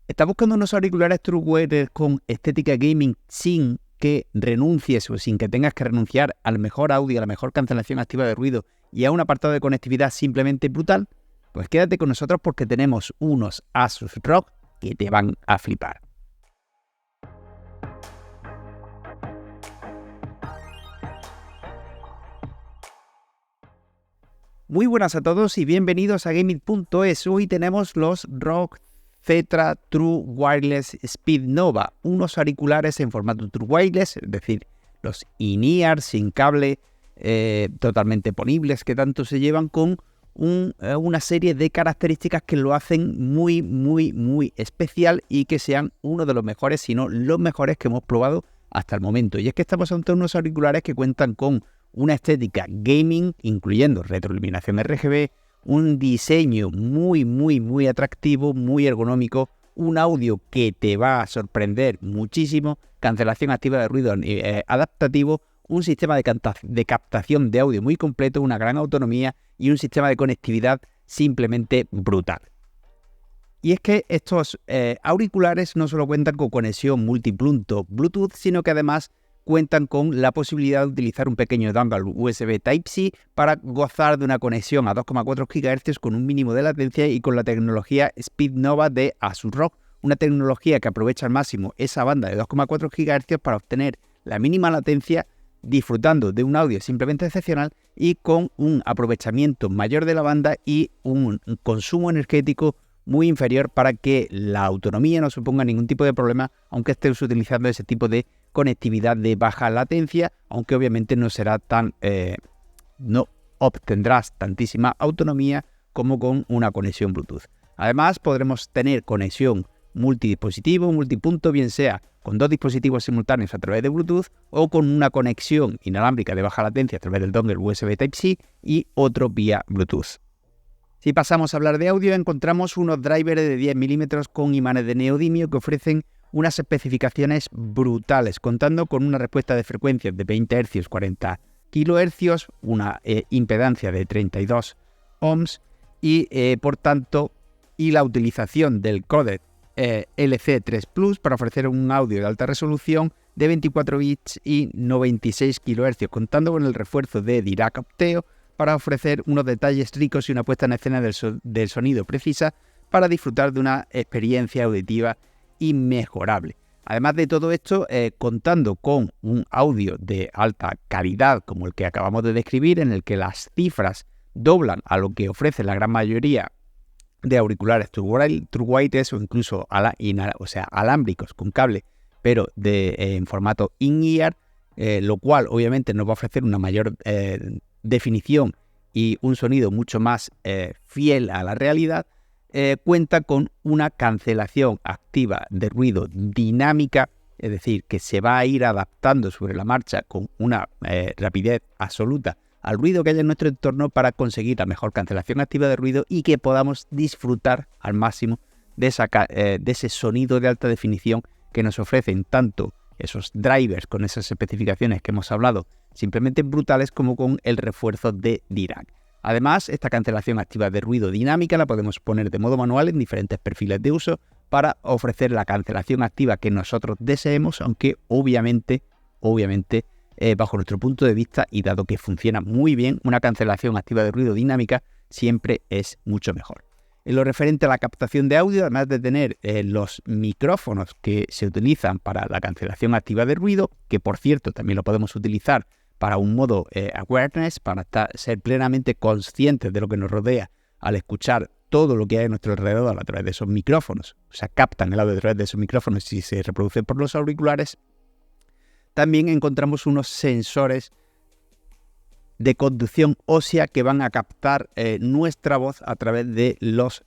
¿Estás buscando unos auriculares True Wireless con estética gaming sin que renuncies o sin que tengas que renunciar al mejor audio, a la mejor cancelación activa de ruido y a un apartado de conectividad simplemente brutal? Pues quédate con nosotros porque tenemos unos Asus ROG que te van a flipar. Muy buenas a todos y bienvenidos a Gaming.es. Hoy tenemos los ROG Zetra True Wireless Speed Nova, unos auriculares en formato True Wireless, es decir, los in-ear sin cable, totalmente ponibles que tanto se llevan, con una serie de características que lo hacen muy especial y que sean uno de los mejores, si no los mejores que hemos probado hasta el momento. Y es que estamos ante unos auriculares que cuentan con una estética gaming, incluyendo retroiluminación RGB, un diseño muy atractivo, muy ergonómico, un audio que te va a sorprender muchísimo, cancelación activa de ruido adaptativo, un sistema de captación de audio muy completo, una gran autonomía y un sistema de conectividad simplemente brutal. Y es que estos auriculares no solo cuentan con conexión multipunto Bluetooth, sino que además cuentan con la posibilidad de utilizar un pequeño dongle USB Type-C para gozar de una conexión a 2,4 GHz con un mínimo de latencia y con la tecnología Speed Nova de Asus ROG, una tecnología que aprovecha al máximo esa banda de 2,4 GHz para obtener la mínima latencia, disfrutando de un audio simplemente excepcional y con un aprovechamiento mayor de la banda y un consumo energético muy inferior, para que la autonomía no suponga ningún tipo de problema, aunque estés utilizando ese tipo de conectividad de baja latencia, aunque obviamente no será no obtendrás tantísima autonomía como con una conexión Bluetooth. Además, podremos tener conexión multidispositivo, multipunto, bien sea con dos dispositivos simultáneos a través de Bluetooth o con una conexión inalámbrica de baja latencia a través del dongle USB Type-C y otro vía Bluetooth. Si pasamos a hablar de audio, encontramos unos drivers de 10 mm con imanes de neodimio que ofrecen unas especificaciones brutales, contando con una respuesta de frecuencias de 20 Hz, 40 kHz, una impedancia de 32 ohms y por tanto, la utilización del códec LC3 Plus para ofrecer un audio de alta resolución de 24 bits y 96 kHz, contando con el refuerzo de Dirac Opteo para ofrecer unos detalles ricos y una puesta en escena del sonido precisa para disfrutar de una experiencia auditiva inmejorable. Además de todo esto, contando con un audio de alta calidad como el que acabamos de describir, en el que las cifras doblan a lo que ofrece la gran mayoría de auriculares True Wireless o incluso alámbricos con cable, pero en formato in-ear, lo cual obviamente nos va a ofrecer una mayor definición y un sonido mucho más fiel a la realidad. Cuenta con una cancelación activa de ruido dinámica, es decir, que se va a ir adaptando sobre la marcha con una rapidez absoluta al ruido que hay en nuestro entorno para conseguir la mejor cancelación activa de ruido y que podamos disfrutar al máximo de ese sonido de alta definición que nos ofrecen tanto esos drivers con esas especificaciones que hemos hablado, simplemente brutales, como con el refuerzo de Dirac. Además, esta cancelación activa de ruido dinámica la podemos poner de modo manual en diferentes perfiles de uso para ofrecer la cancelación activa que nosotros deseemos, aunque obviamente, bajo nuestro punto de vista y dado que funciona muy bien, una cancelación activa de ruido dinámica siempre es mucho mejor. En lo referente a la captación de audio, además de tener los micrófonos que se utilizan para la cancelación activa de ruido, que por cierto también lo podemos utilizar para un modo awareness, para ser plenamente conscientes de lo que nos rodea al escuchar todo lo que hay a nuestro alrededor a través de esos micrófonos, o sea, captan el audio a través de esos micrófonos y se reproducen por los auriculares. También encontramos unos sensores de conducción ósea que van a captar nuestra voz a través de los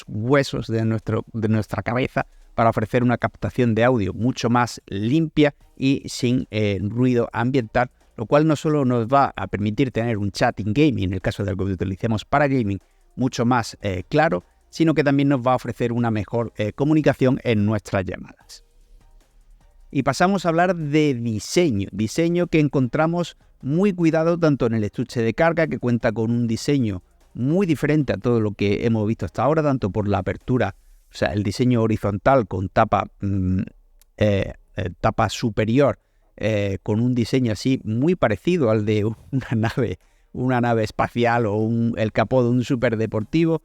huesos de nuestra cabeza para ofrecer una captación de audio mucho más limpia y sin ruido ambiental, lo cual no solo nos va a permitir tener un chat in gaming, en el caso de que lo utilicemos para gaming, mucho más claro, sino que también nos va a ofrecer una mejor comunicación en nuestras llamadas. Y pasamos a hablar de diseño que encontramos muy cuidado tanto en el estuche de carga, que cuenta con un diseño muy diferente a todo lo que hemos visto hasta ahora, tanto por la apertura o sea, el diseño horizontal con tapa superior, con un diseño así muy parecido al de una nave espacial o el capó de un superdeportivo,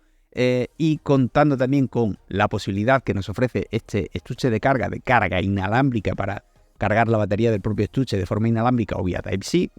y contando también con la posibilidad que nos ofrece este estuche de carga inalámbrica para cargar la batería del propio estuche de forma inalámbrica o vía Type-C.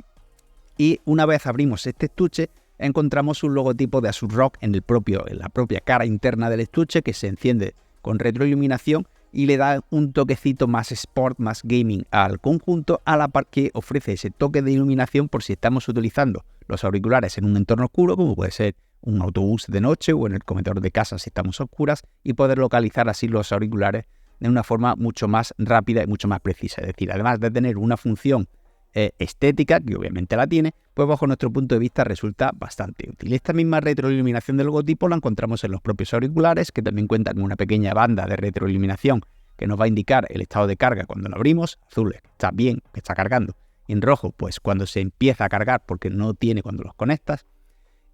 Y una vez abrimos este estuche, encontramos un logotipo de ASUS ROG en la propia cara interna del estuche, que se enciende con retroiluminación y le da un toquecito más sport, más gaming al conjunto, a la par que ofrece ese toque de iluminación por si estamos utilizando los auriculares en un entorno oscuro, como puede ser un autobús de noche o en el comedor de casa si estamos a oscuras, y poder localizar así los auriculares de una forma mucho más rápida y mucho más precisa. Es decir, además de tener una función estética, que obviamente la tiene, pues bajo nuestro punto de vista resulta bastante útil. Esta misma retroiluminación del logotipo la encontramos en los propios auriculares, que también cuentan con una pequeña banda de retroiluminación que nos va a indicar el estado de carga cuando lo abrimos. Azul, que está bien, que está cargando. Y en rojo, pues cuando se empieza a cargar, porque no tiene cuando los conectas.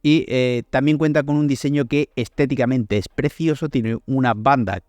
Y también cuenta con un diseño que estéticamente es precioso. Tiene una banda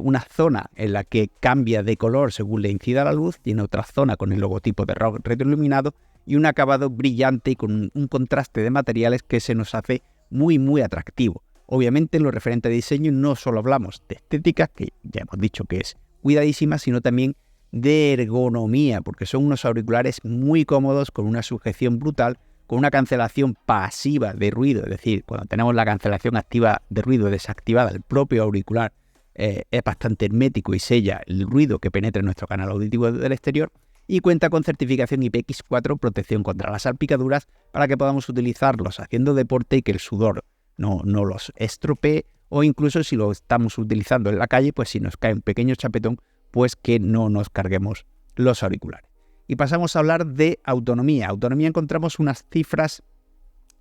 una zona en la que cambia de color según le incida la luz, tiene otra zona con el logotipo de ROG retroiluminado y un acabado brillante y con un contraste de materiales que se nos hace muy muy atractivo. Obviamente en lo referente a diseño no solo hablamos de estética, que ya hemos dicho que es cuidadísima, sino también de ergonomía, porque son unos auriculares muy cómodos, con una sujeción brutal, con una cancelación pasiva de ruido, es decir, cuando tenemos la cancelación activa de ruido desactivada, el propio auricular es bastante hermético y sella el ruido que penetra en nuestro canal auditivo del exterior, y cuenta con certificación IPX4, protección contra las salpicaduras, para que podamos utilizarlos haciendo deporte y que el sudor no los estropee, o incluso si lo estamos utilizando en la calle, pues si nos cae un pequeño chapetón, pues que no nos carguemos los auriculares. Y pasamos a hablar de autonomía. Autonomía, encontramos unas cifras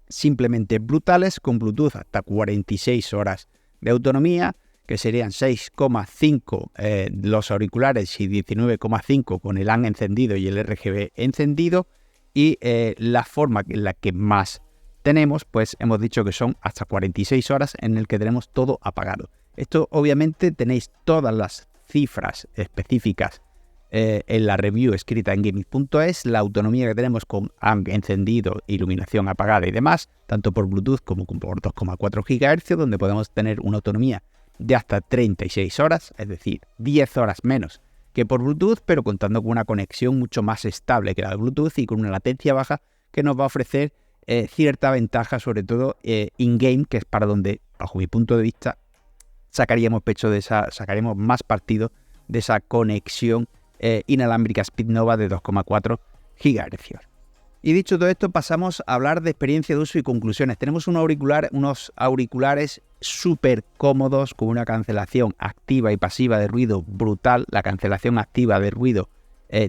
simplemente brutales, con Bluetooth hasta 46 horas de autonomía, que serían 6,5 los auriculares y 19,5 con el AN encendido y el RGB encendido. Y la forma en la que más tenemos, pues hemos dicho que son hasta 46 horas en el que tenemos todo apagado. Esto obviamente tenéis todas las cifras específicas en la review escrita en gaming.es, la autonomía que tenemos con AN encendido, iluminación apagada y demás, tanto por Bluetooth como por 2,4 GHz, donde podemos tener una autonomía de hasta 36 horas, es decir, 10 horas menos que por Bluetooth, pero contando con una conexión mucho más estable que la de Bluetooth y con una latencia baja que nos va a ofrecer cierta ventaja, sobre todo in-game, que es para donde, bajo mi punto de vista, sacaríamos más partido de esa conexión inalámbrica Speednova de 2,4 GHz. Y dicho todo esto, pasamos a hablar de experiencia de uso y conclusiones. Tenemos unos auriculares súper cómodos, con una cancelación activa y pasiva de ruido brutal. La cancelación activa de ruido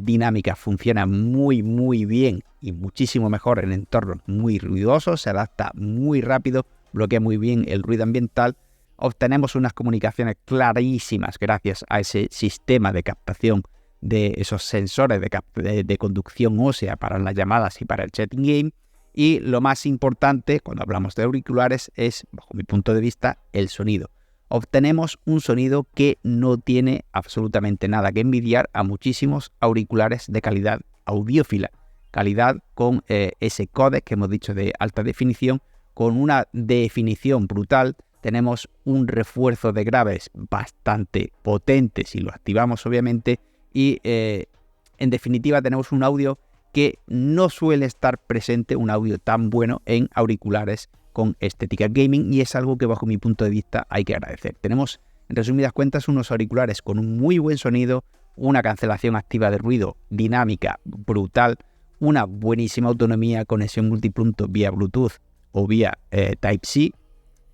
dinámica funciona muy muy bien y muchísimo mejor en entornos muy ruidosos, se adapta muy rápido, bloquea muy bien el ruido ambiental. Obtenemos unas comunicaciones clarísimas gracias a ese sistema de captación de esos sensores de conducción ósea para las llamadas y para el chat in-game. Y lo más importante cuando hablamos de auriculares es, bajo mi punto de vista, el sonido. Obtenemos un sonido que no tiene absolutamente nada que envidiar a muchísimos auriculares de calidad audiófila. Calidad con ese códec que hemos dicho de alta definición, con una definición brutal. Tenemos un refuerzo de graves bastante potente si lo activamos, obviamente. Y en definitiva tenemos un audio que no suele estar presente, un audio tan bueno en auriculares con estética gaming, y es algo que bajo mi punto de vista hay que agradecer. Tenemos, en resumidas cuentas, unos auriculares con un muy buen sonido, una cancelación activa de ruido dinámica brutal, una buenísima autonomía, conexión multipunto vía Bluetooth o vía Type-C,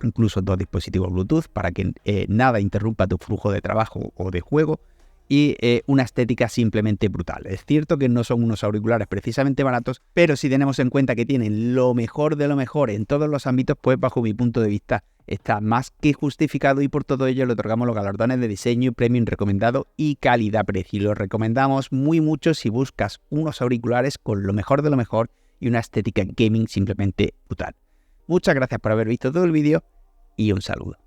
incluso 2 dispositivos Bluetooth para que nada interrumpa tu flujo de trabajo o de juego, y una estética simplemente brutal. Es cierto que no son unos auriculares precisamente baratos, pero si tenemos en cuenta que tienen lo mejor de lo mejor en todos los ámbitos, pues bajo mi punto de vista está más que justificado, y por todo ello le otorgamos los galardones de diseño, premium recomendado y calidad-precio. Los recomendamos muy mucho si buscas unos auriculares con lo mejor de lo mejor y una estética gaming simplemente brutal. Muchas gracias por haber visto todo el vídeo y un saludo.